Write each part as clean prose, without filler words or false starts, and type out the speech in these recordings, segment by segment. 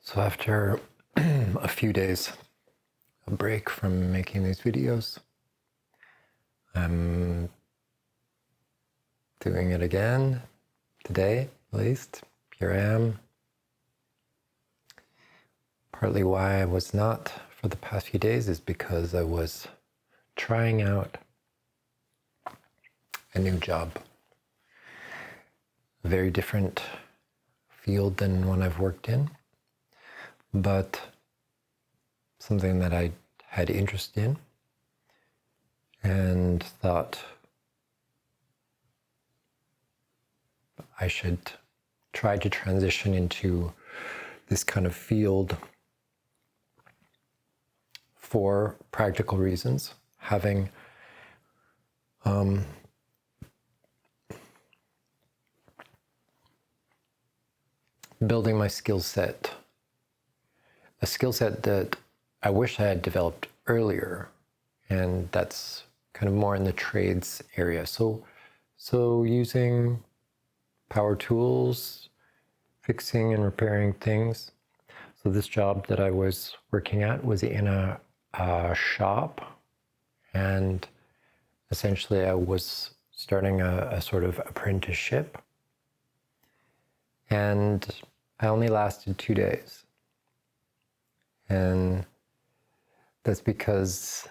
So after a few days of break from making these videos, I'm doing it again today, at least. Here I am. Partly why I was not for the past few days is because I was trying out a new job. A very different field than one I've worked in, but something that I had interest in and thought I should try to transition into this kind of field for practical reasons, having building my skill set, a skill set that I wish I had developed earlier, and that's kind of more in the trades area. So using power tools, fixing and repairing things. So this job that I was working at was in a shop, and essentially I was starting a sort of apprenticeship, and I only lasted 2 days. And that's because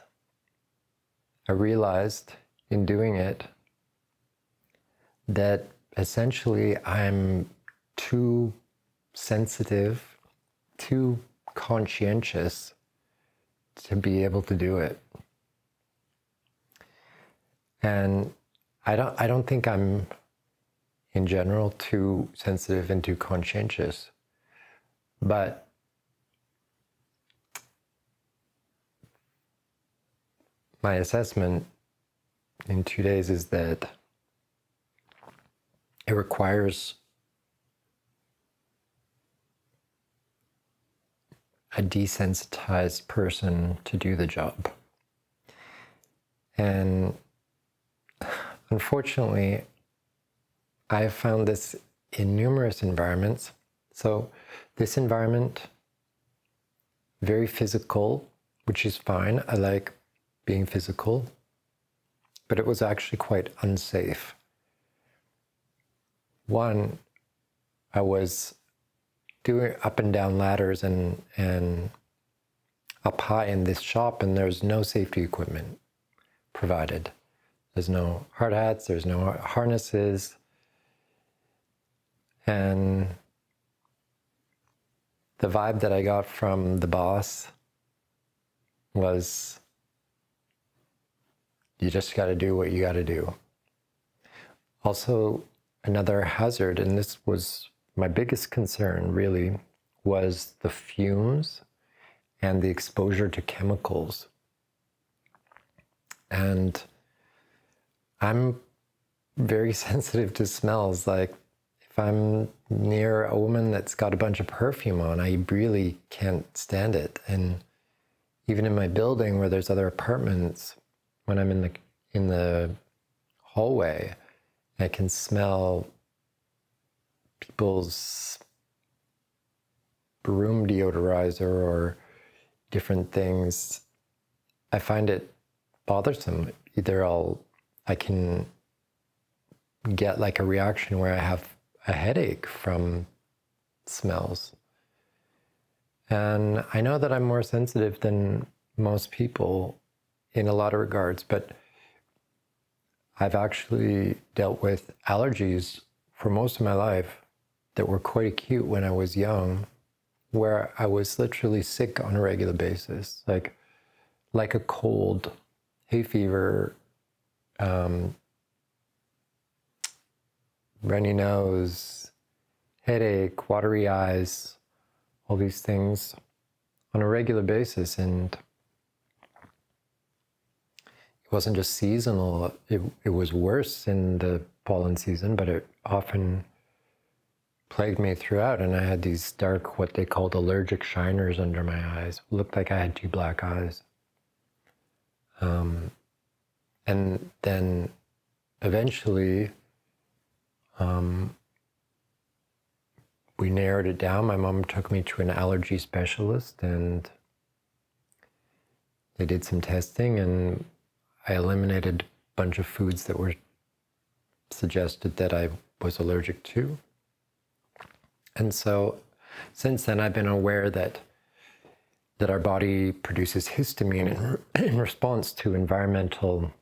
I realized in doing it that essentially I'm too sensitive, too conscientious to be able to do it. And I don't think I'm in general too sensitive and too conscientious, but my assessment in 2 days is that it requires a desensitized person to do the job. And unfortunately, I've found this in numerous environments. So this environment, very physical, which is fine. I like being physical, but it was actually quite unsafe. One, I was doing up and down ladders and up high in this shop, and there's no safety equipment provided. There's no hard hats, there's no harnesses. And the vibe that I got from the boss was, you just got to do what you got to do. Also, another hazard, and this was my biggest concern really, was the fumes and the exposure to chemicals. And I'm very sensitive to smells. Like, if I'm near a woman that's got a bunch of perfume on, I really can't stand it. And even in my building where there's other apartments, when I'm in the hallway, I can smell people's room deodorizer or different things. I find it bothersome. Either I can get like a reaction where I have a headache from smells. And I know that I'm more sensitive than most people in a lot of regards, but I've actually dealt with allergies for most of my life that were quite acute when I was young, where I was literally sick on a regular basis, like a cold, hay fever, runny nose, headache, watery eyes, all these things on a regular basis. And it wasn't just seasonal, it was worse in the pollen season, but it often plagued me throughout. And I had these dark, what they called allergic shiners under my eyes. It looked like I had 2 black eyes. And then eventually, we narrowed it down. My mom took me to an allergy specialist, and they did some testing, and I eliminated a bunch of foods that were suggested that I was allergic to. And so since then, I've been aware that our body produces histamine in response to environmental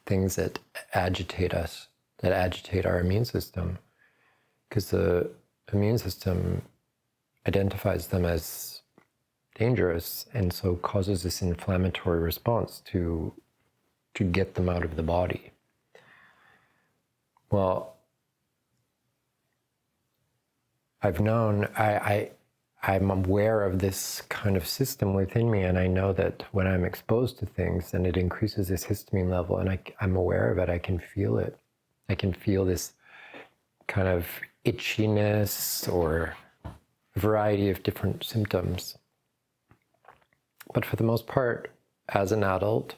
things that agitate us, that agitate our immune system, because the immune system identifies them as dangerous, and so causes this inflammatory response to get them out of the body. Well, I've known, I'm aware of this kind of system within me, and I know that when I'm exposed to things, then it increases this histamine level, and I'm aware of it. I can feel it. I can feel this kind of itchiness or a variety of different symptoms. But for the most part, as an adult,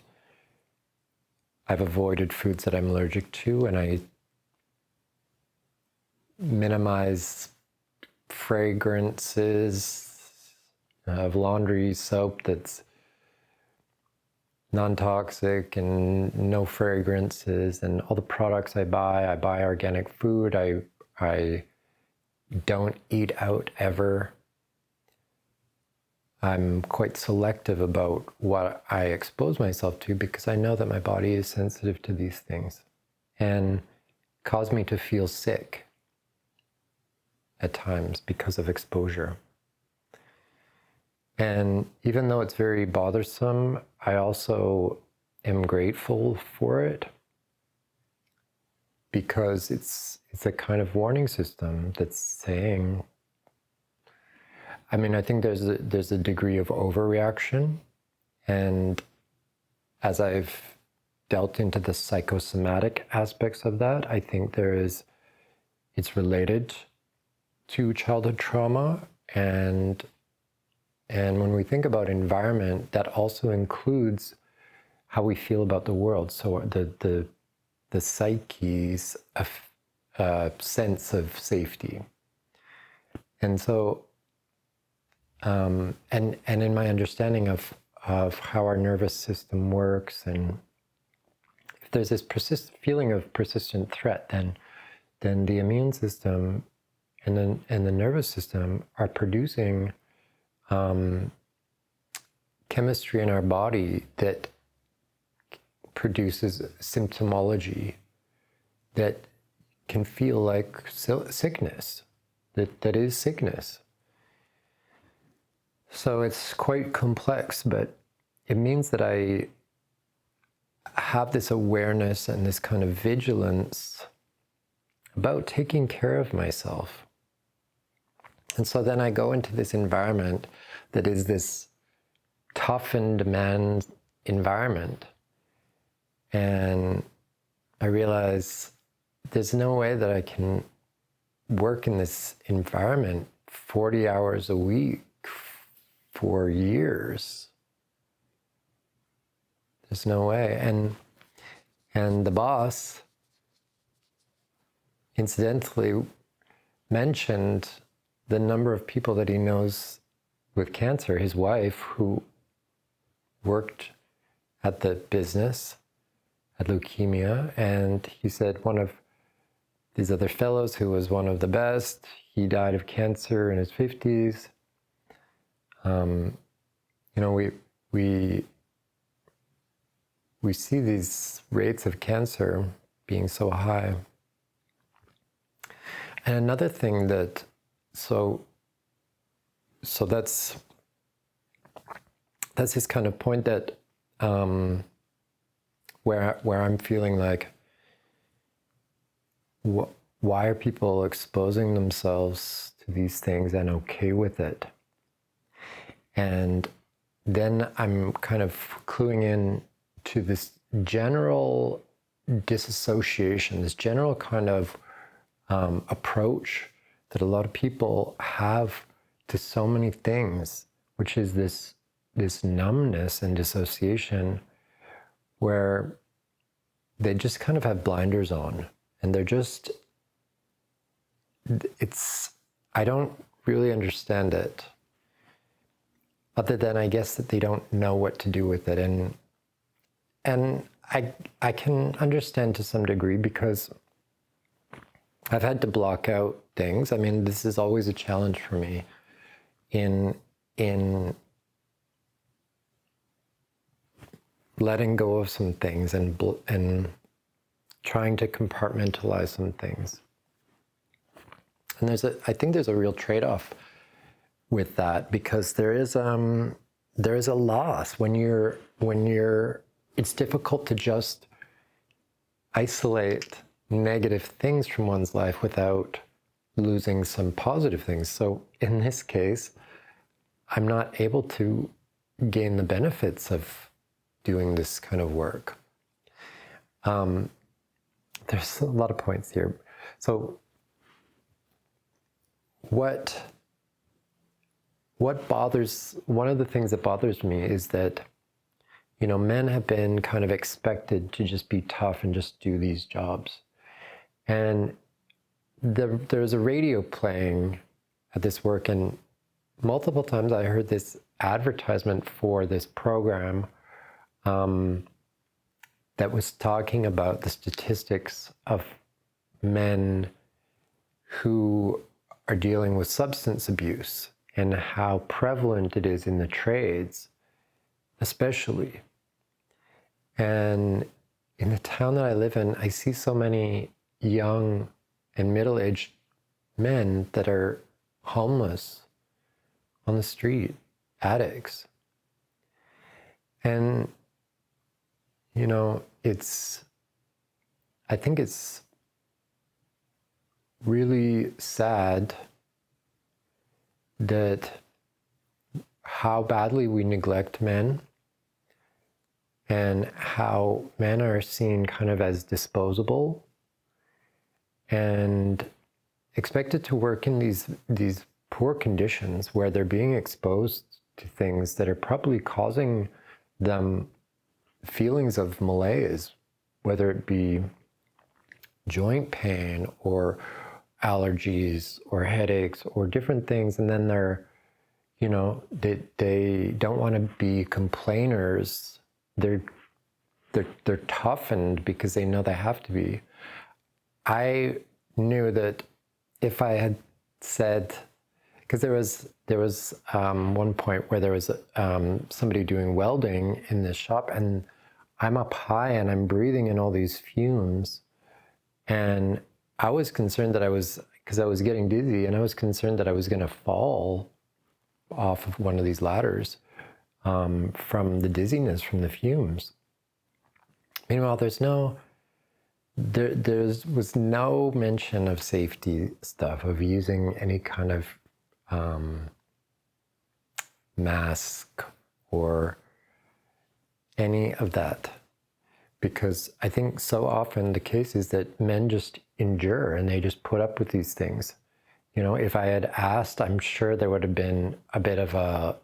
I've avoided foods that I'm allergic to, and I minimize fragrances of laundry soap that's non-toxic and no fragrances, and all the products I buy organic food. I don't eat out ever. I'm quite selective about what I expose myself to, because I know that my body is sensitive to these things and cause me to feel sick at times because of exposure. And even though it's very bothersome, I also am grateful for it, because it's a kind of warning system that's saying, I mean, I think there's a degree of overreaction, and as I've dealt into the psychosomatic aspects of that, I think it's related to childhood trauma, and when we think about environment, that also includes how we feel about the world. So the psyche's sense of safety, and so and in my understanding of how our nervous system works, and if there's this feeling of persistent threat, then the immune system and the nervous system are producing chemistry in our body that produces symptomology that can feel like sickness, that is sickness. So it's quite complex, but it means that I have this awareness and this kind of vigilance about taking care of myself. And so then I go into this environment that is this tough and demand environment. And I realize there's no way that I can work in this environment 40 hours a week for years. There's no way. And the boss, incidentally, mentioned the number of people that he knows with cancer. His wife, who worked at the business, had leukemia, and he said one of these other fellows who was one of the best, he died of cancer in his 50s. We see these rates of cancer being so high. And another thing that, so that's this kind of point that where I'm feeling like, why are people exposing themselves to these things and okay with it? And then I'm kind of cluing in to this general disassociation, this general kind of approach that a lot of people have to so many things, which is this numbness and dissociation, where they just kind of have blinders on, and they're just I don't really understand it, other than I guess that they don't know what to do with it. And I can understand to some degree, because I've had to block out things. I mean, this is always a challenge for me in letting go of some things and trying to compartmentalize some things. And I think there's a real trade-off with that, because there is a loss when you're it's difficult to just isolate negative things from one's life without losing some positive things. So in this case, I'm not able to gain the benefits of doing this kind of work. There's a lot of points here. So one of the things that bothers me is that, men have been kind of expected to just be tough and just do these jobs. And there's a radio playing at this work, and multiple times I heard this advertisement for this program that was talking about the statistics of men who are dealing with substance abuse and how prevalent it is in the trades, especially. And in the town that I live in, I see so many young and middle-aged men that are homeless on the street, addicts. And, I think it's really sad that how badly we neglect men, and how men are seen kind of as disposable and expected to work in these poor conditions where they're being exposed to things that are probably causing them feelings of malaise, whether it be joint pain or allergies or headaches or different things. And then they're, they don't want to be complainers. They're toughened because they know they have to be. I knew that if I had said, because there was one point where there was somebody doing welding in this shop, and I'm up high and I'm breathing in all these fumes, and I was concerned that because I was getting dizzy, and I was concerned that I was going to fall off of one of these ladders from the dizziness from the fumes. Meanwhile, there was no mention of safety stuff, of using any kind of mask or any of that. Because I think so often the case is that men just endure and they just put up with these things. If I had asked, I'm sure there would have been a bit of a,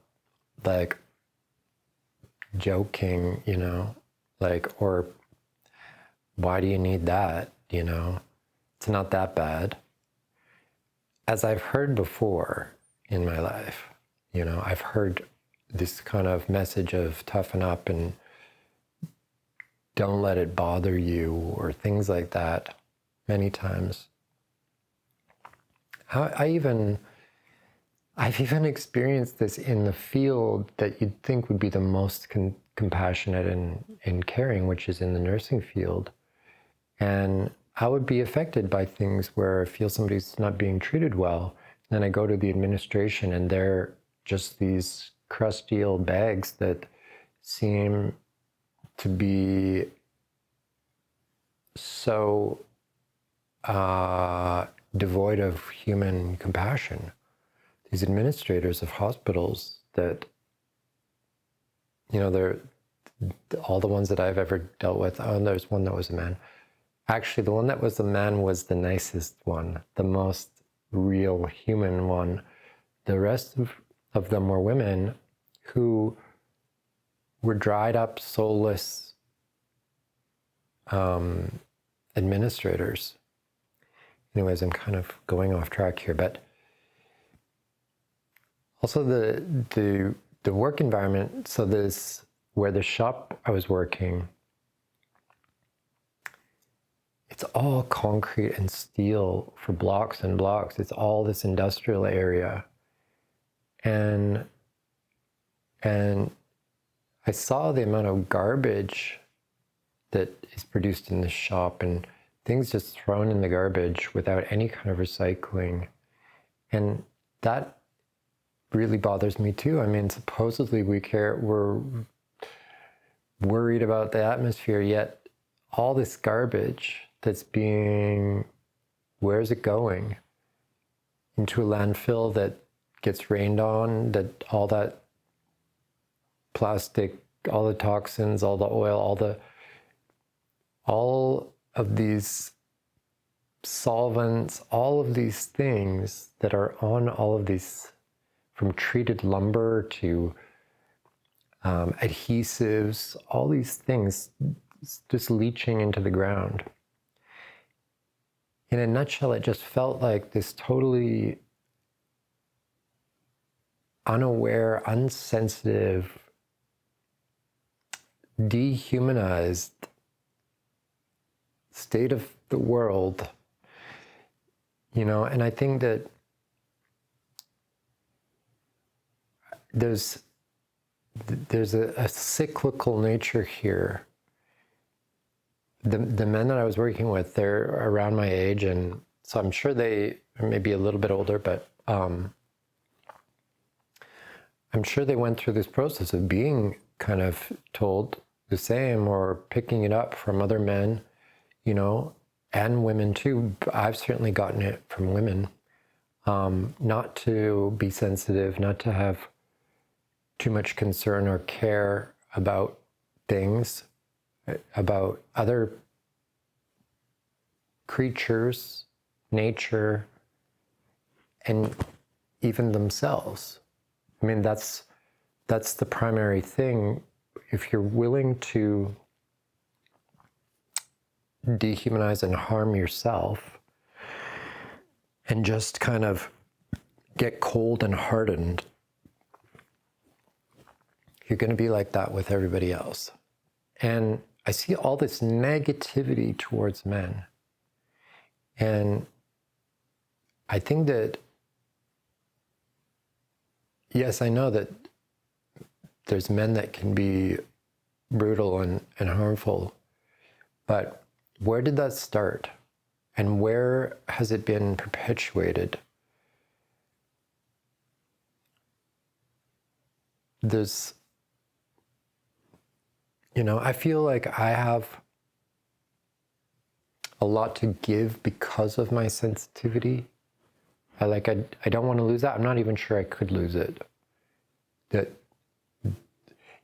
joking, or why do you need that? It's not that bad. As I've heard before in my life, I've heard this kind of message of toughen up and don't let it bother you, or things like that, many times. I've even experienced this in the field that you'd think would be the most compassionate and caring, which is in the nursing field. And I would be affected by things where I feel somebody's not being treated well. Then I go to the administration, and they're just these crusty old bags that seem to be so devoid of human compassion. These administrators of hospitals that, they're all the ones that I've ever dealt with. Oh, and there's one that was a man. Actually, the one that was a man was the nicest one, the most real human one. The rest of them were women who were dried up, soulless administrators. anyways, I'm kind of going off track here, but also the work environment. So this, where the shop I was working, it's all concrete and steel for blocks and blocks. It's all this industrial area. And I saw the amount of garbage that is produced in this shop and things just thrown in the garbage without any kind of recycling. And that really bothers me too. I mean, supposedly we're worried about the atmosphere, yet all this garbage that's where's it going? Into a landfill that gets rained on, that all that plastic, all the toxins, all the oil, all of these solvents, all of these things that are on all of these, from treated lumber to adhesives, all these things just leaching into the ground. In a nutshell, it just felt like this totally unaware, unsensitive, dehumanized state of the world, and I think that there's a cyclical nature here. The men that I was working with, they're around my age, and so I'm sure they are maybe a little bit older, but I'm sure they went through this process of being kind of told the same or picking it up from other men, and women too. I've certainly gotten it from women, not to be sensitive, not to have too much concern or care about things, about other creatures, nature, and even themselves. I mean, that's the primary thing. If you're willing to dehumanize and harm yourself and just kind of get cold and hardened, you're going to be like that with everybody else. And I see all this negativity towards men. And I think that, yes, I know that there's men that can be brutal and harmful, but where did that start? And where has it been perpetuated? There's, I feel like I have a lot to give because of my sensitivity. I don't want to lose that. I'm not even sure I could lose it. That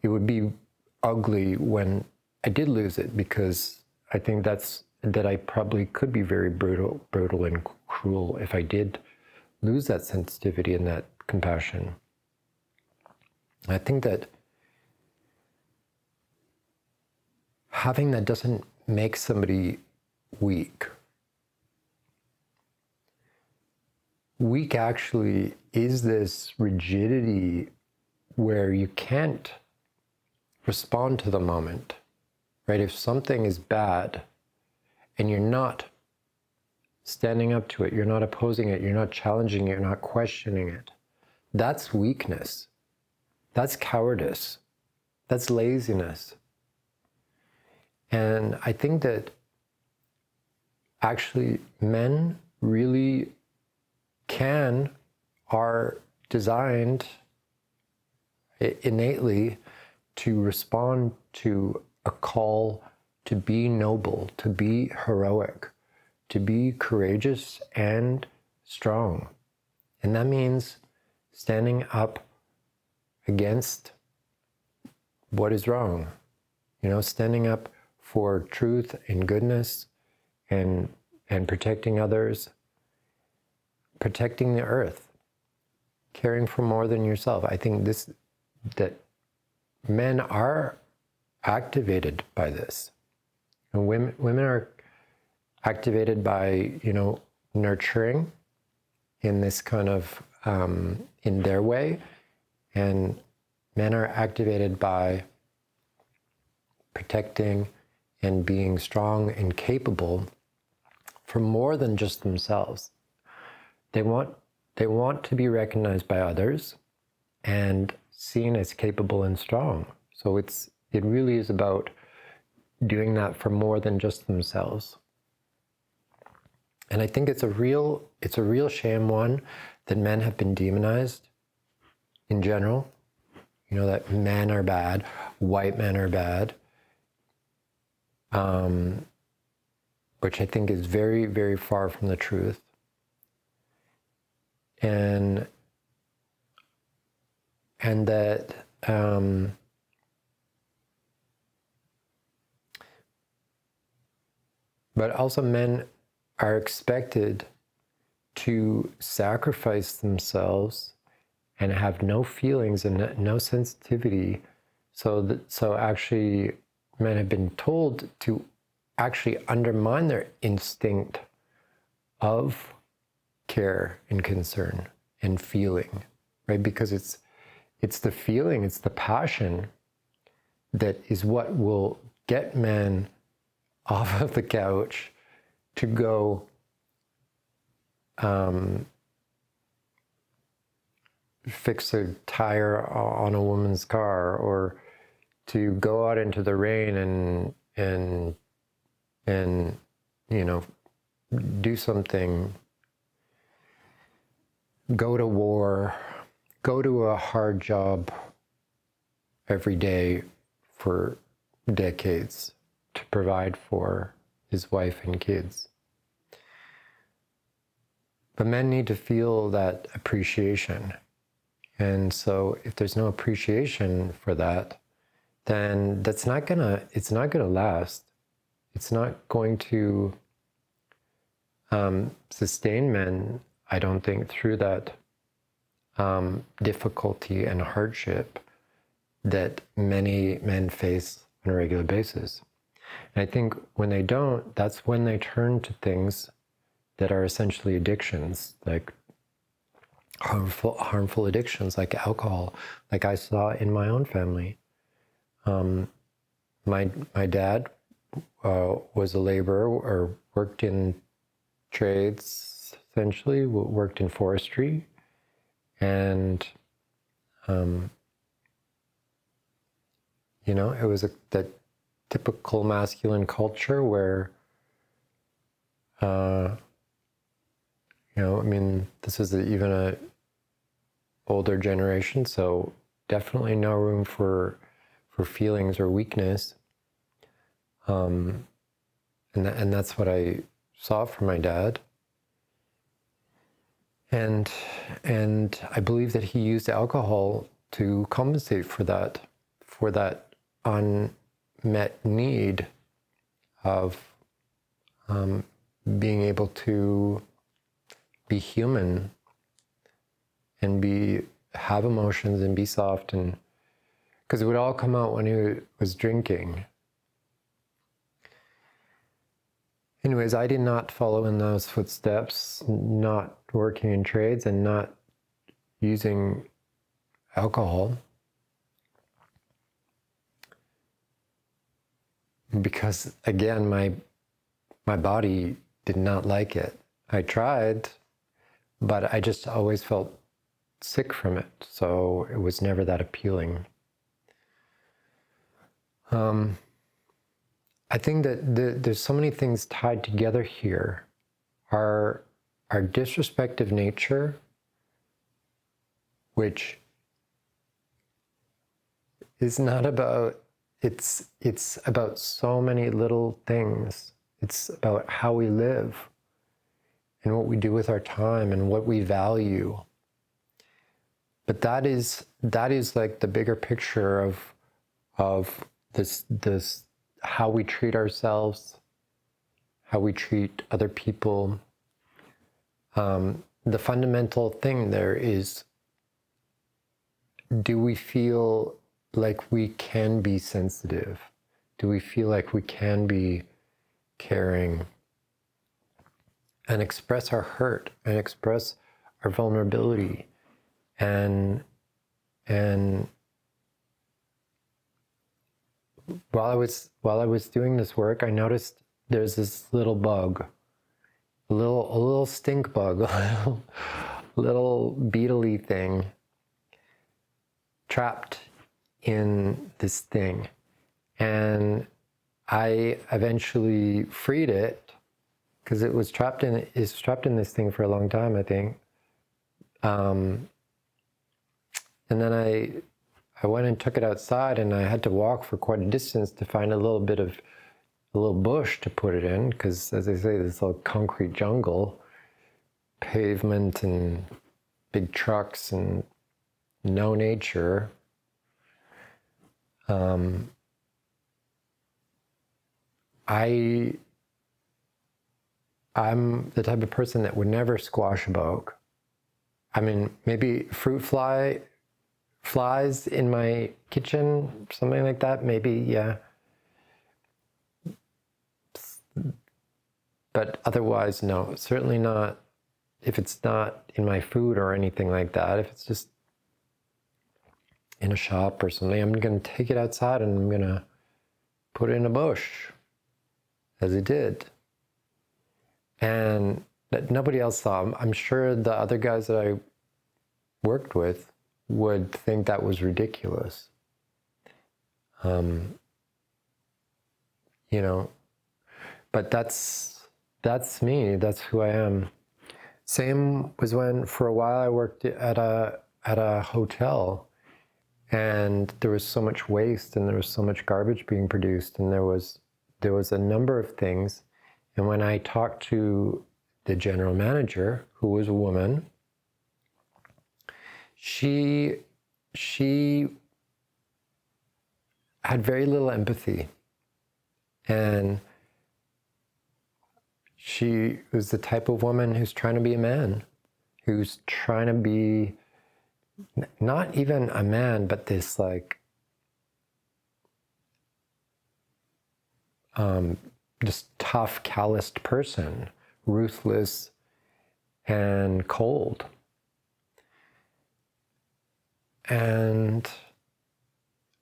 it would be ugly when I did lose it, because I think that I probably could be very brutal and cruel if I did lose that sensitivity and that compassion. I think that having that doesn't make somebody weak. Weak actually is this rigidity where you can't respond to the moment, right? If something is bad and you're not standing up to it, you're not opposing it, you're not challenging it, you're not questioning it, that's weakness. That's cowardice. That's laziness. And I think that actually men really are designed innately to respond to a call to be noble, to be heroic, to be courageous and strong. And that means standing up against what is wrong, standing up for truth and goodness and protecting others, protecting the earth, caring for more than yourself. I think that men are activated by this, and women are activated by nurturing in this kind of, in their way, and men are activated by protecting and being strong and capable for more than just themselves. They want to be recognized by others and seen as capable and strong. So it really is about doing that for more than just themselves. And I think it's a real shame, one, that men have been demonized in general. You know, that men are bad, white men are bad, which I think is very, very far from the truth. And that but also men are expected to sacrifice themselves and have no feelings and no sensitivity. So actually men have been told to actually undermine their instinct of care and concern and feeling, right? Because it's the feeling, it's the passion that is what will get men off of the couch to go fix a tire on a woman's car, or to go out into the rain and you know, do something, go to war, go to a hard job every day for decades to provide for his wife and kids. But men need to feel that appreciation. And so if there's no appreciation for that, then it's not gonna last. It's not going to sustain men, I don't think, through that difficulty and hardship that many men face on a regular basis. And I think when they don't, that's when they turn to things that are essentially addictions, like harmful addictions, like alcohol, like I saw in my own family. My dad was a laborer, or worked in trades, essentially, worked in forestry, and you know, it was that typical masculine culture where you know, I mean, this is even a older generation, so definitely no room for feelings or weakness. And that's what I saw from my dad. And I believe that he used alcohol to compensate for that unmet need of being able to be human and have emotions and be soft, and because it would all come out when he was drinking. Anyways, I did not follow in those footsteps, not working in trades and not using alcohol, because again, my body did not like it. I tried, but I just always felt sick from it, so it was never that appealing. I think that there's so many things tied together here. Our disrespectful nature, which is not about, it's about so many little things. It's about how we live and what we do with our time and what we value. But that is like the bigger picture of this how we treat ourselves, how we treat other people. The fundamental thing there is, do we feel like we can be sensitive? Do we feel like we can be caring? and express our hurt and express our vulnerability. And while I was doing this work, I noticed there's this little bug, a little stink bug, a little beetle-y thing trapped in this thing. And I eventually freed it because it was trapped in this thing for a long time, I think. And then I went and took it outside, and I had to walk for quite a distance to find a little bush to put it in, because, as I say, this little concrete jungle, pavement and big trucks and no nature. I'm the type of person that would never squash a bug. I mean, maybe flies in my kitchen, something like that, maybe, yeah. But otherwise, no, certainly not. If it's not in my food or anything like that, if it's just in a shop or something, I'm going to take it outside and I'm going to put it in a bush, as it did. And that nobody else saw. I'm sure the other guys that I worked with would think that was ridiculous. You know, but that's me. That's who I am. Same was when, for a while, I worked at a hotel, and there was so much waste and there was so much garbage being produced, and there was a number of things. And when I talked to the general manager, who was a woman, she had very little empathy. And she was the type of woman who's trying to be a man, who's trying to be not even a man, but this like just tough, calloused person, ruthless and cold. And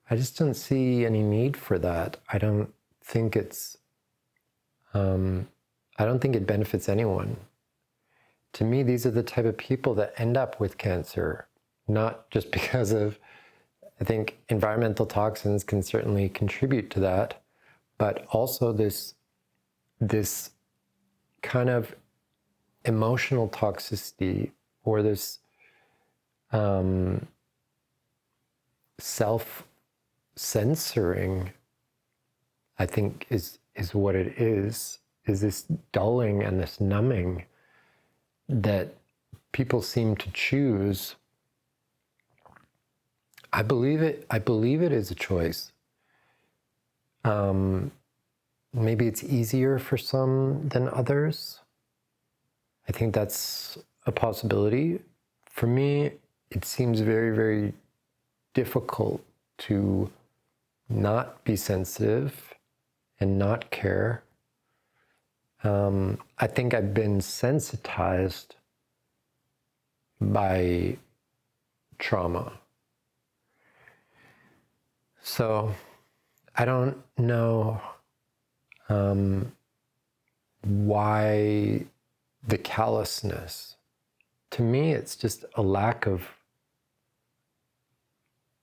I just don't see any need for that. I don't think it benefits anyone. To me, these are the type of people that end up with cancer, not just because of, I think environmental toxins can certainly contribute to that, but also this kind of emotional toxicity, or this self-censoring, I think is what it is this dulling and this numbing that people seem to choose. I believe it is a choice. Maybe it's easier for some than others. I think that's a possibility. For me, it seems very, very difficult to not be sensitive and not care. I think I've been sensitized by trauma. So I don't know why the callousness. To me, it's just a lack of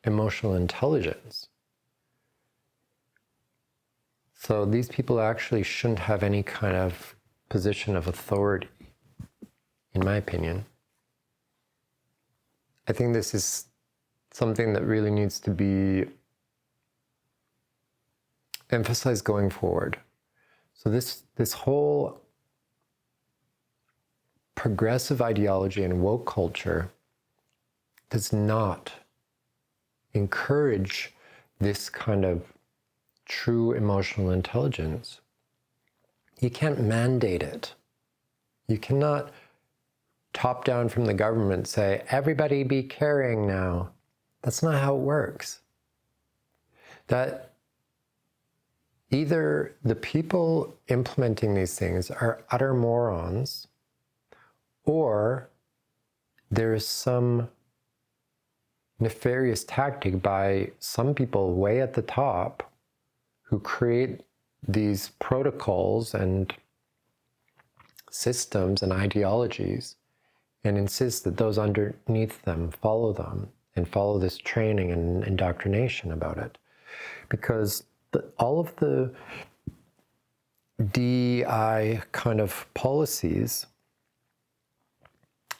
emotional intelligence. So these people actually shouldn't have any kind of position of authority, in my opinion. I think this is something that really needs to be emphasized going forward. So this whole progressive ideology and woke culture does not encourage this kind of true emotional intelligence. You can't mandate it. You cannot top down from the government say, everybody be caring now. That's not how it works. That either the people implementing these things are utter morons, or there is some nefarious tactic by some people way at the top who create these protocols and systems and ideologies and insist that those underneath them and follow this training and indoctrination about it. Because all of the DEI kind of policies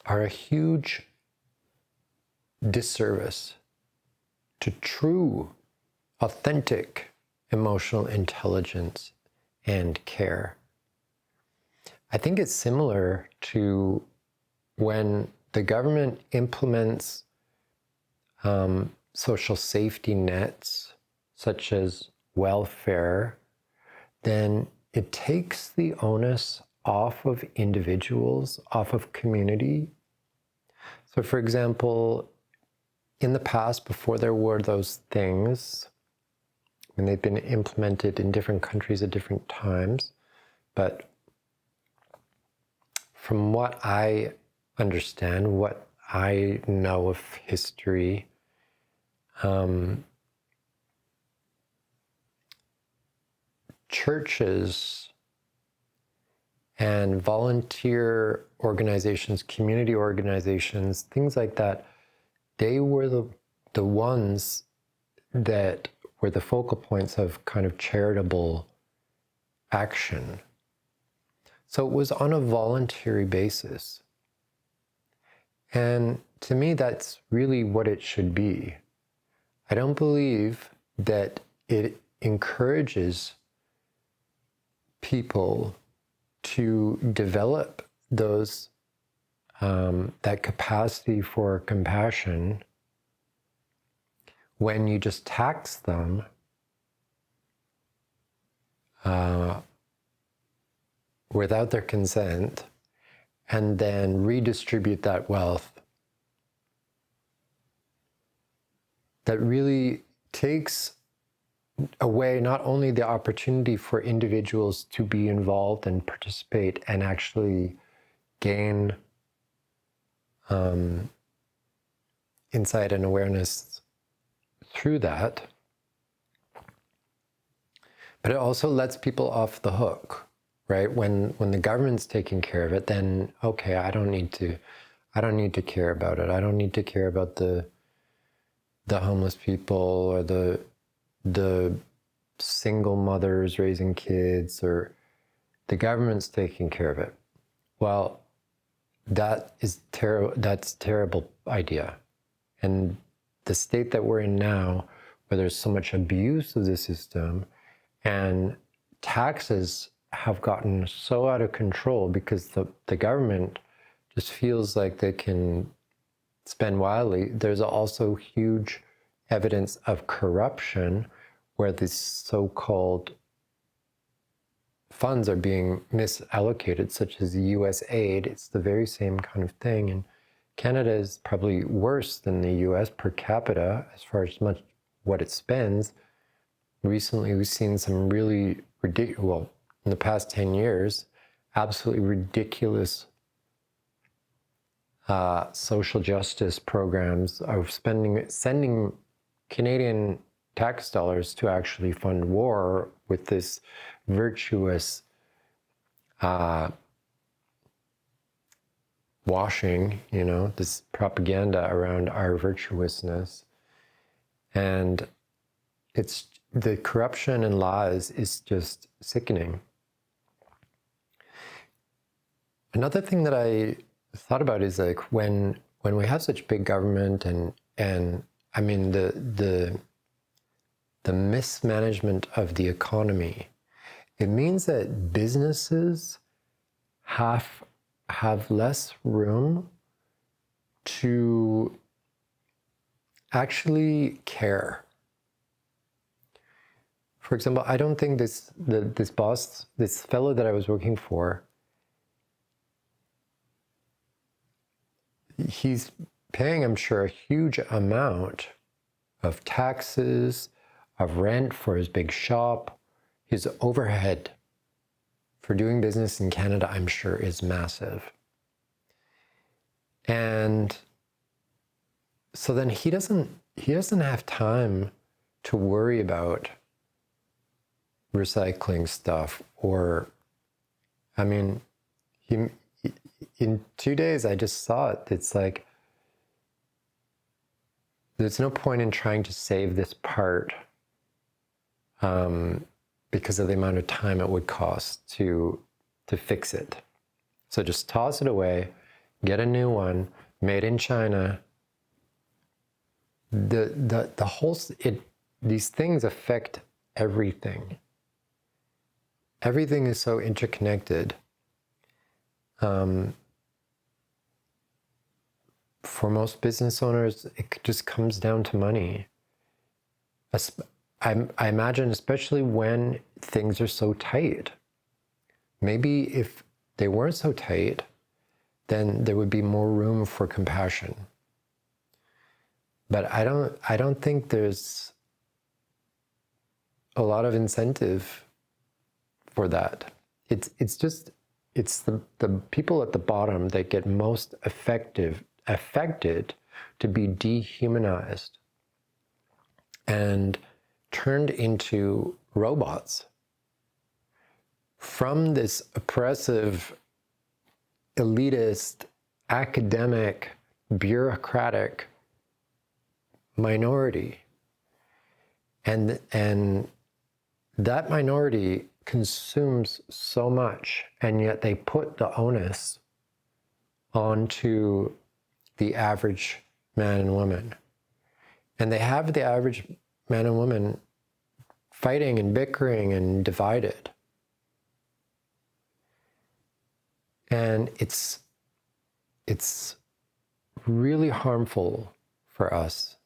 are a huge disservice to true, authentic emotional intelligence and care. I think it's similar to when the government implements social safety nets, such as welfare, then it takes the onus off of individuals, off of community. So for example, in the past, before there were those things, and they've been implemented in different countries at different times, but from what I understand, what I know of history, churches and volunteer organizations, community organizations, things like that, they were the ones that were the focal points of kind of charitable action. So it was on a voluntary basis. And to me, that's really what it should be. I don't believe that it encourages people to develop those that capacity for compassion when you just tax them without their consent and then redistribute that wealth. That really takes away not only the opportunity for individuals to be involved and participate and actually gain insight and awareness through that, but it also lets people off the hook, right? When the government's taking care of it, then okay, I don't need to care about it. I don't need to care about the homeless people or the single mothers raising kids, or the government's taking care of it. Well, that's a terrible idea. And the state that we're in now, where there's so much abuse of the system and taxes have gotten so out of control because the government just feels like they can spend wildly. There's also huge evidence of corruption where these so-called funds are being misallocated, such as US aid. It's the very same kind of thing. And Canada is probably worse than the US per capita as far as what it spends. Recently, we've seen some really ridiculous, well, in the past 10 years, absolutely ridiculous social justice programs of sending Canadian tax dollars to actually fund war with this virtuous washing, this propaganda around our virtuousness. And it's the corruption in laws is just sickening. Another thing that I thought about is like when we have such big government and I mean the mismanagement of the economy, it means that businesses have less room to actually care. For example, I don't think this fellow that I was working for, he's paying, I'm sure, a huge amount of taxes, of rent for his big shop. his overhead for doing business in Canada, I'm sure, is massive. And so then he doesn't have time to worry about recycling stuff, or, I mean, in 2 days I just saw it. It's like, there's no point in trying to save this part because of the amount of time it would cost to fix it. So just toss it away, get a new one, made in China. The whole, these things affect everything. Everything is so interconnected. For most business owners, it just comes down to money. I imagine, especially when things are so tight. Maybe if they weren't so tight, then there would be more room for compassion. But I don't think there's a lot of incentive for that. It's the people at the bottom that get most affected to be dehumanized and turned into robots from this oppressive, elitist, academic, bureaucratic minority. And that minority consumes so much, and yet they put the onus onto the average man and woman. And they have the average man and woman fighting and bickering and divided. And it's really harmful for us,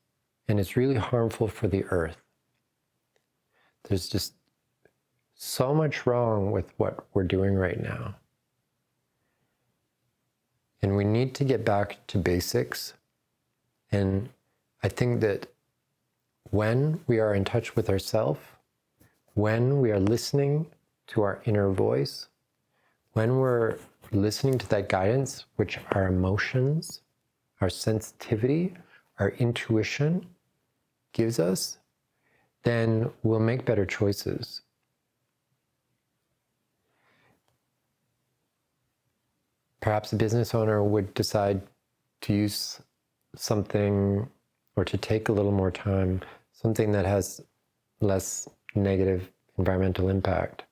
and it's really harmful for the earth. There's just so much wrong with what we're doing right now. And we need to get back to basics. And I think that when we are in touch with ourselves, when we are listening to our inner voice, when we're listening to that guidance, which our emotions, our sensitivity, our intuition gives us, then we'll make better choices. Perhaps a business owner would decide to use something, or to take a little more time, something that has less negative environmental impact.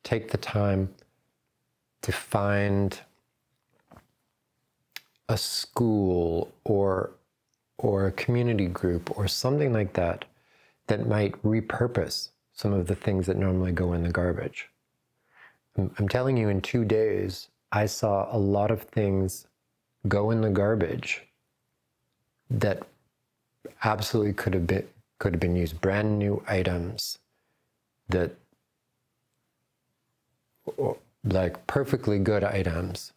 Take the time to find a school or a community group or something like that that might repurpose some of the things that normally go in the garbage. I'm telling you, in 2 days, I saw a lot of things go in the garbage that absolutely could have been used. Brand new items that, like perfectly good items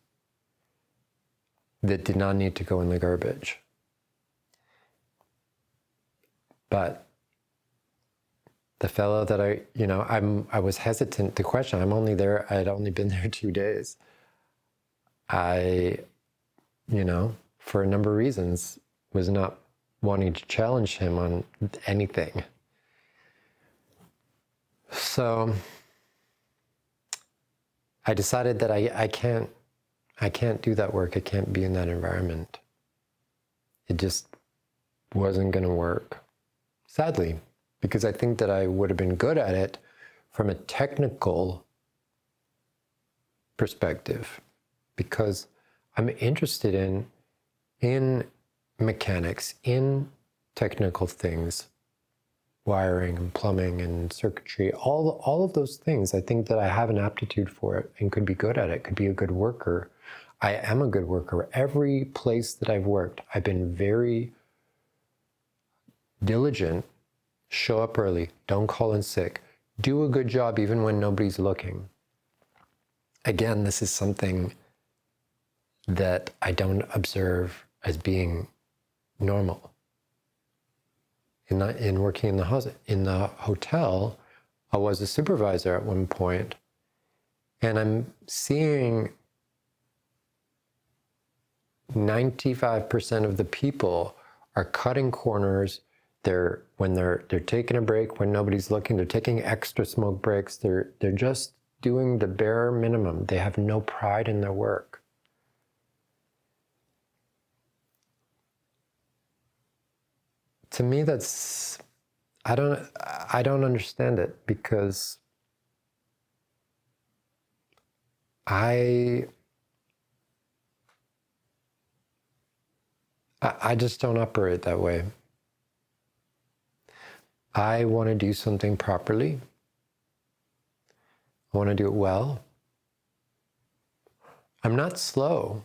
that did not need to go in the garbage. But the fellow that I was hesitant to question. I had only been there 2 days. I, for a number of reasons, was not wanting to challenge him on anything. So I decided that I can't do that work. I can't be in that environment. It just wasn't going to work. Sadly, because I think that I would have been good at it from a technical perspective, because I'm interested in mechanics, in technical things, wiring and plumbing and circuitry, all of those things. I think that I have an aptitude for it and could be good at it, could be a good worker. I am a good worker. Every place that I've worked, I've been very diligent. Show up early, don't call in sick, do a good job even when nobody's looking. Again, this is something that I don't observe as being normal. In working in the hotel, I was a supervisor at one point, and I'm seeing 95% of the people are cutting corners. When they're taking a break when nobody's looking, they're taking extra smoke breaks. They're just doing the bare minimum. They have no pride in their work. To me, that's I don't understand it, because I just don't operate that way. I want to do something properly. I want to do it well. I'm not slow.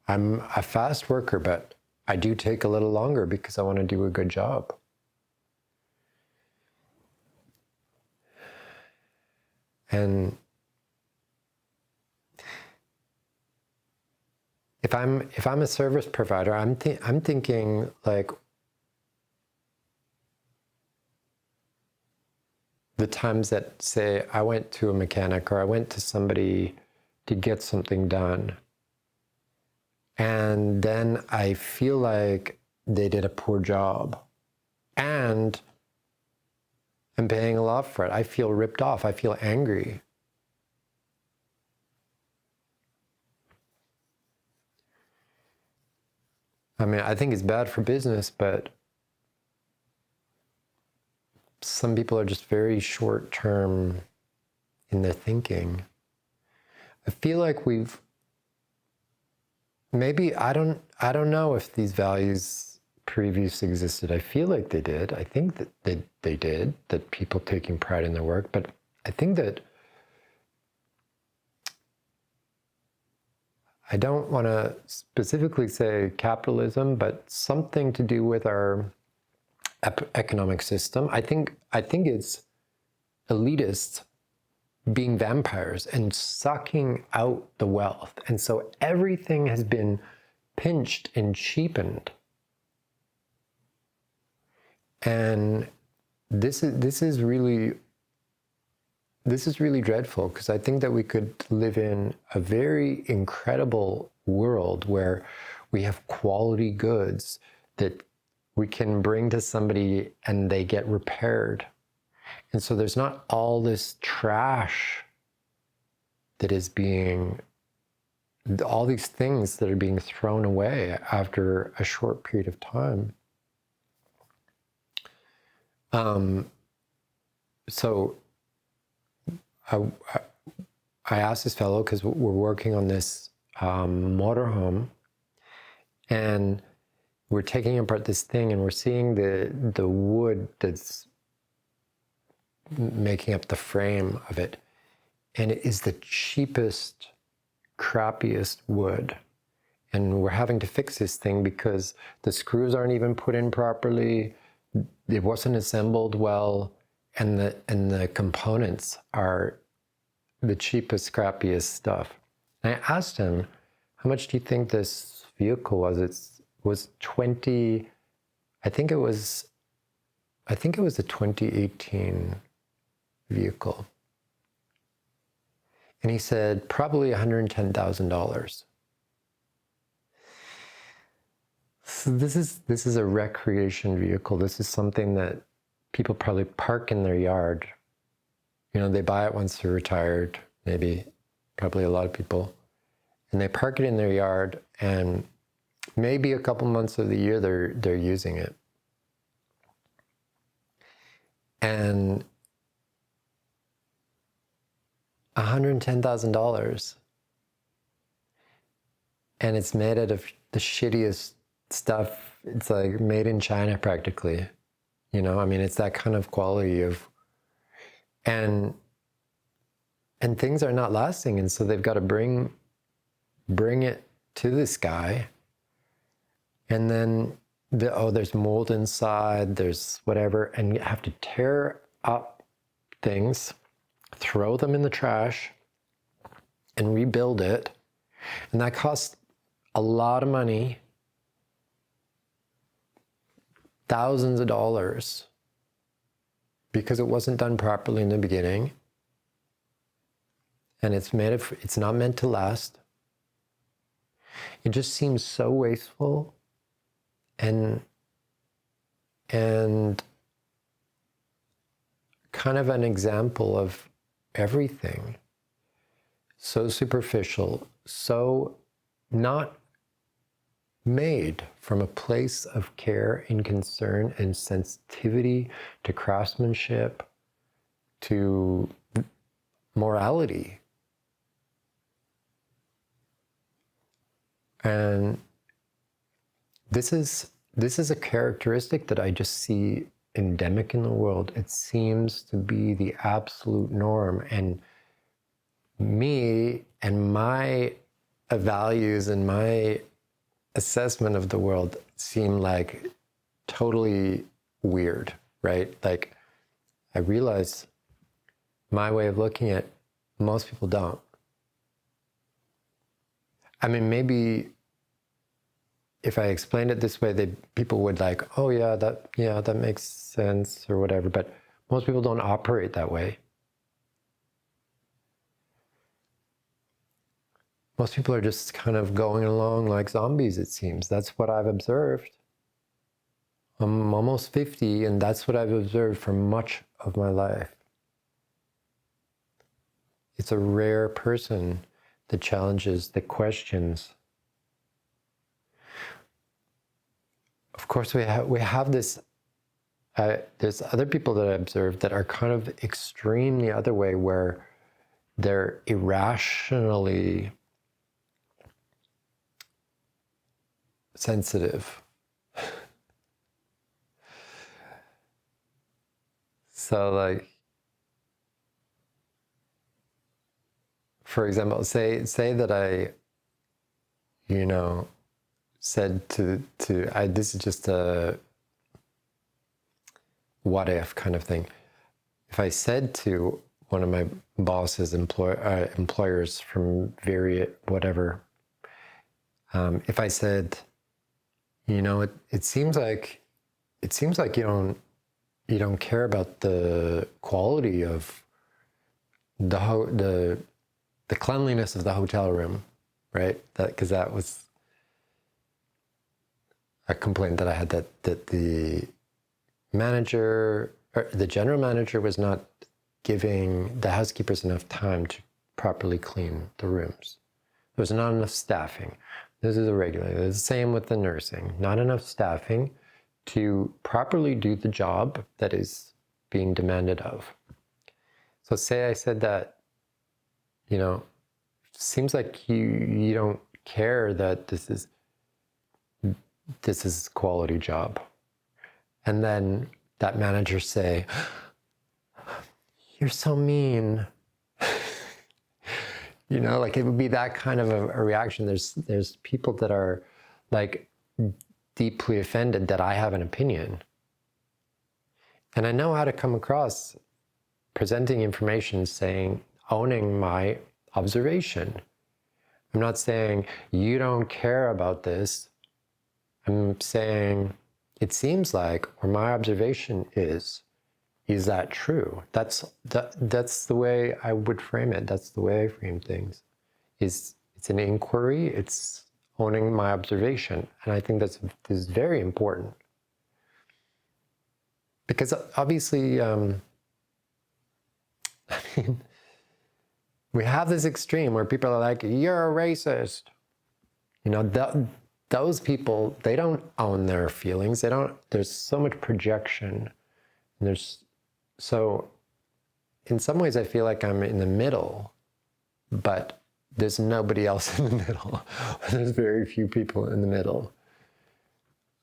I'm a fast worker, but I do take a little longer because I want to do a good job. And if I'm a service provider, I'm thinking like the times that, say, I went to a mechanic or I went to somebody to get something done, and then I feel like they did a poor job, and I'm paying a lot for it. I feel ripped off. I feel angry. I mean, I think it's bad for business, but some people are just very short-term in their thinking. I feel like maybe I don't know if these values previously existed. I feel like they did. I think that they did, that people taking pride in their work, but I think that I don't want to specifically say capitalism, but something to do with our economic system. I think it's elitists being vampires and sucking out the wealth. And so everything has been pinched and cheapened. And this is really dreadful, because I think that we could live in a very incredible world where we have quality goods that we can bring to somebody and they get repaired. And so there's not all this trash that is all these things that are being thrown away after a short period of time. So I asked this fellow, because we're working on this motorhome, and we're taking apart this thing, and we're seeing the wood that's making up the frame of it, and it is the cheapest, crappiest wood. And we're having to fix this thing because the screws aren't even put in properly, it wasn't assembled well, and the components are the cheapest, crappiest stuff. And I asked him, how much do you think this vehicle was? It was 20, I think it was a 2018 vehicle. And he said, probably $110,000. So this is a recreation vehicle. This is something that people probably park in their yard. You know, they buy it once they're retired, probably a lot of people. And they park it in their yard, and maybe a couple months of the year they're using it. And $110,000. And it's made out of the shittiest stuff. It's like made in China practically. You know, I mean, it's that kind of quality of, and things are not lasting. And so they've got to bring it to this guy. And then there's mold inside, there's whatever, and you have to tear up things, throw them in the trash, and rebuild it. And that costs a lot of money, thousands of dollars. because it wasn't done properly in the beginning, and it's not meant to last. It just seems so wasteful and kind of an example of everything. So superficial, so not made from a place of care and concern and sensitivity to craftsmanship, to morality. And this is a characteristic that I just see endemic in the world. It seems to be the absolute norm. And me and my values and my assessment of the world seem like totally weird, right? Like, I realize my way of looking at most people don't. I mean, maybe if I explained it this way, people would like, oh yeah, that makes sense or whatever. But most people don't operate that way. Most people are just kind of going along like zombies, it seems. That's what I've observed. I'm almost 50, and that's what I've observed for much of my life. It's a rare person that challenges, that questions. Of course, we have this. There's other people that I observe that are kind of extreme the other way, where they're irrationally sensitive. So, like, for example, say that I, said to this is just a what if kind of thing. If I said to one of my bosses, employers from whatever, if I said, it seems like you don't care about the quality of the cleanliness of the hotel room, right? Because that was a complaint that I had, that the manager, or the general manager, was not giving the housekeepers enough time to properly clean the rooms. There was not enough staffing. This is irregular. It's the same with the nursing. Not enough staffing to properly do the job that is being demanded of. So say I said that, seems like you don't care that this is a quality job. And then that manager say, you're so mean. Like, it would be that kind of a reaction. There's people that are like deeply offended that I have an opinion. And I know how to come across presenting information, owning my observation. I'm not saying you don't care about this. I'm saying it seems like, or my observation is that true? That's the way I would frame it. That's the way I frame things. It's an inquiry. It's owning my observation, and I think this is very important, because obviously, we have this extreme where people are like, "You're a racist." Those people, they don't own their feelings. There's so much projection. And so in some ways I feel like I'm in the middle, but there's nobody else in the middle. There's very few people in the middle.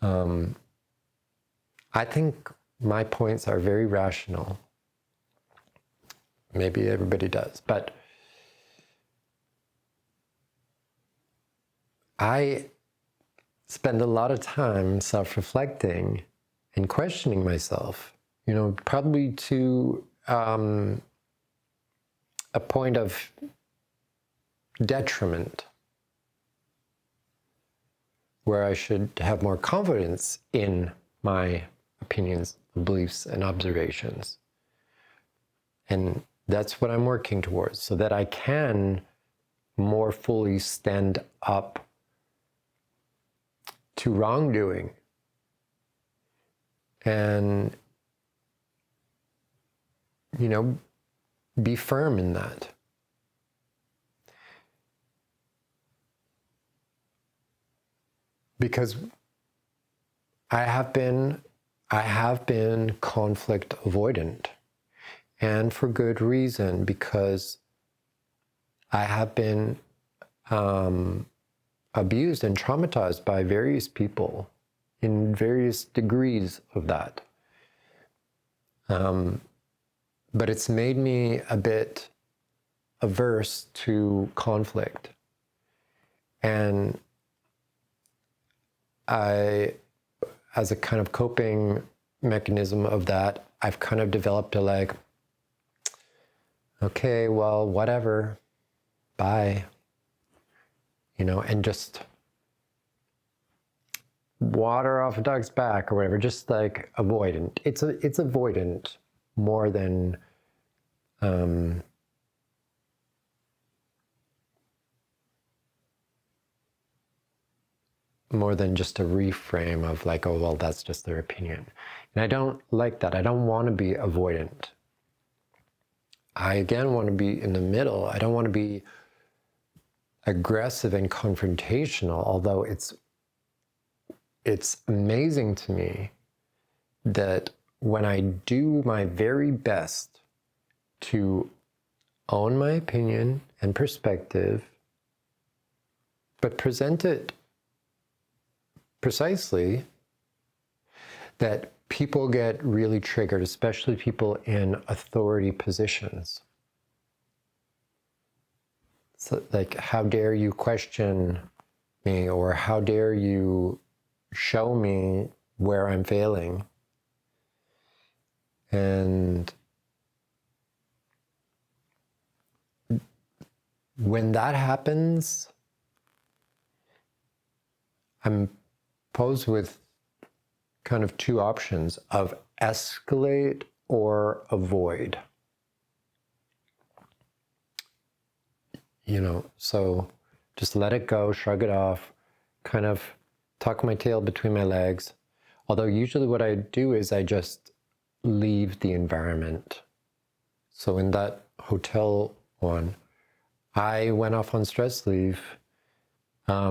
I think my points are very rational. Maybe everybody does, but I spend a lot of time self-reflecting and questioning myself, probably to a point of detriment, where I should have more confidence in my opinions, beliefs, and observations. And that's what I'm working towards, so that I can more fully stand up to wrongdoing and, be firm in that. Because I have been conflict avoidant, and for good reason, because I have been abused and traumatized by various people in various degrees of that. But it's made me a bit averse to conflict. And as a kind of coping mechanism of that, I've kind of developed a okay, well, whatever, bye, and just water off a duck's back or whatever, just avoidant. It's avoidant more than just a reframe of oh, well, that's just their opinion. And I don't like that. I don't want to be avoidant. I, again, want to be in the middle. I don't want to be aggressive and confrontational, although it's amazing to me that when I do my very best to own my opinion and perspective, but present it precisely, that people get really triggered, especially people in authority positions. So, how dare you question me, or how dare you show me where I'm failing? And when that happens, I'm posed with kind of two options of escalate or avoid. So just let it go, shrug it off, kind of tuck my tail between my legs. Although usually what I do is I just leave the environment. So in that hotel one, I went off on stress leave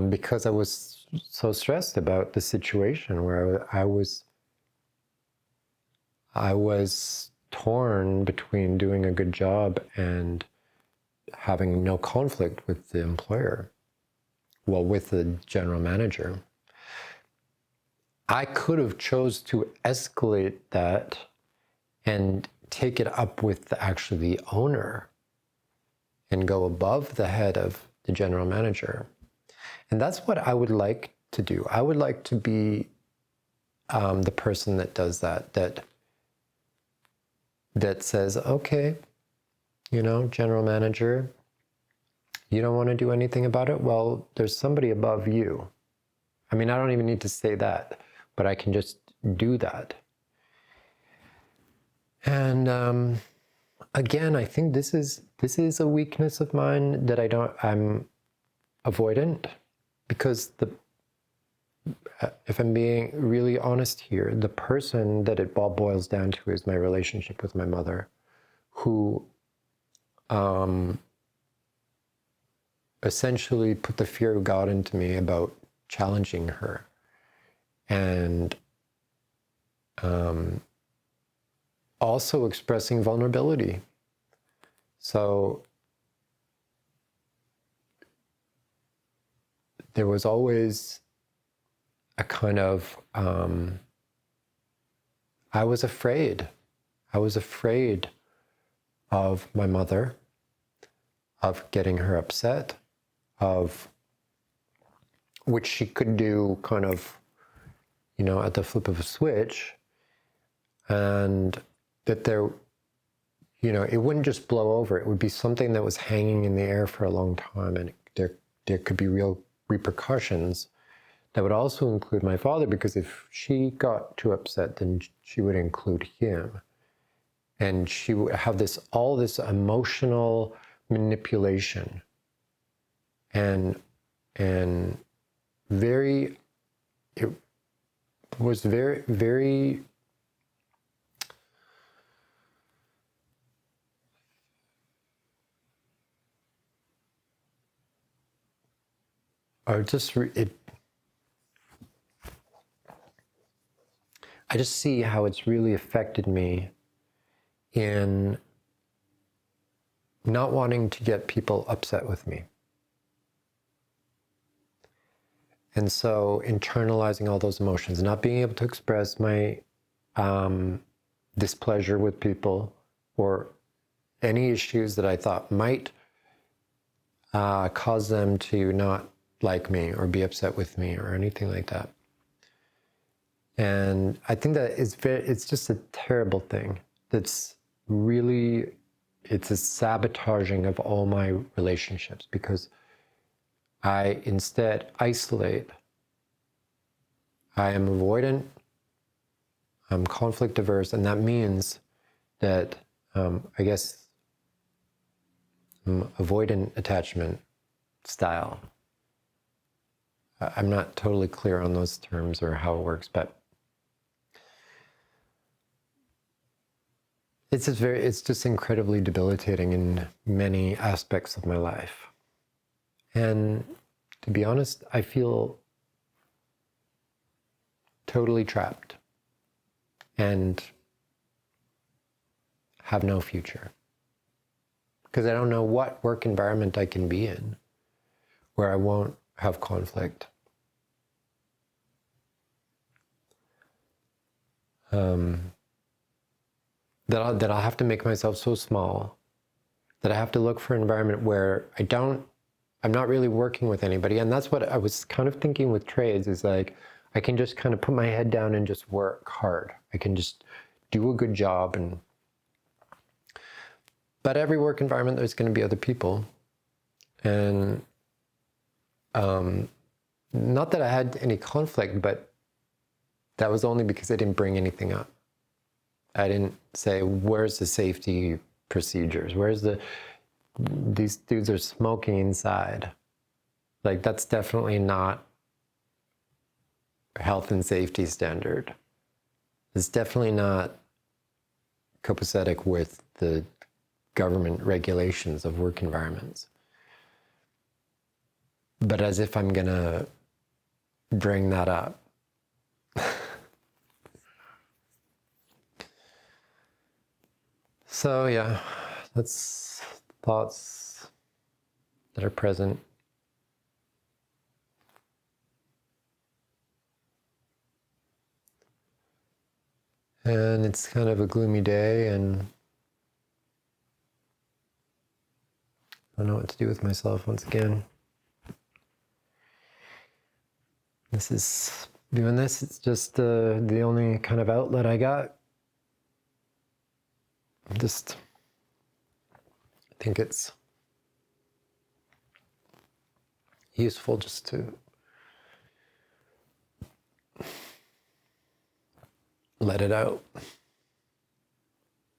because I was so stressed about the situation where I was torn between doing a good job and having no conflict with the employer, with the general manager. I could have chose to escalate that and take it up with the owner and go above the head of the general manager. And that's what I would like to do. I would like to be the person that does that says, okay, general manager, you don't want to do anything about it? Well, there's somebody above you. I mean, I don't even need to say that, but I can just do that. And again, I think this is a weakness of mine, that I'm avoidant, because if I'm being really honest here, the person that it all boils down to is my relationship with my mother, who essentially put the fear of God into me about challenging her. And also expressing vulnerability. So there was always a kind of, I was afraid of my mother, of getting her upset, of which she could do kind of, at the flip of a switch, and that there, it wouldn't just blow over. It would be something that was hanging in the air for a long time, and there could be real repercussions that would also include my father, because if she got too upset, then she would include him. And she would have all this emotional manipulation and very, it was very, very, I just see how it's really affected me in not wanting to get people upset with me. And so internalizing all those emotions, not being able to express my displeasure with people or any issues that I thought might cause them to not like me or be upset with me or anything like that. And I think that it's just a terrible thing. That's really, it's a sabotaging of all my relationships, because I instead isolate. I am avoidant, I'm conflict averse, and that means that I guess avoidant attachment style. I'm not totally clear on those terms or how it works, but it's just incredibly debilitating in many aspects of my life. And to be honest, I feel totally trapped and have no future, because I don't know what work environment I can be in where I won't have conflict. That I'll have to make myself so small that I have to look for an environment where I'm not really working with anybody. And that's what I was kind of thinking with trades, is like, I can just kind of put my head down and just work hard. I can just do a good job. But every work environment, there's going to be other people. And not that I had any conflict, but that was only because I didn't bring anything up. I didn't say, where's the safety procedures? These dudes are smoking inside. Like, that's definitely not health and safety standard. It's definitely not copacetic with the government regulations of work environments. But as if I'm gonna bring that up. So yeah, that's thoughts that are present. And it's kind of a gloomy day, and I don't know what to do with myself once again. It's just the only kind of outlet I got. I think it's useful just to let it out.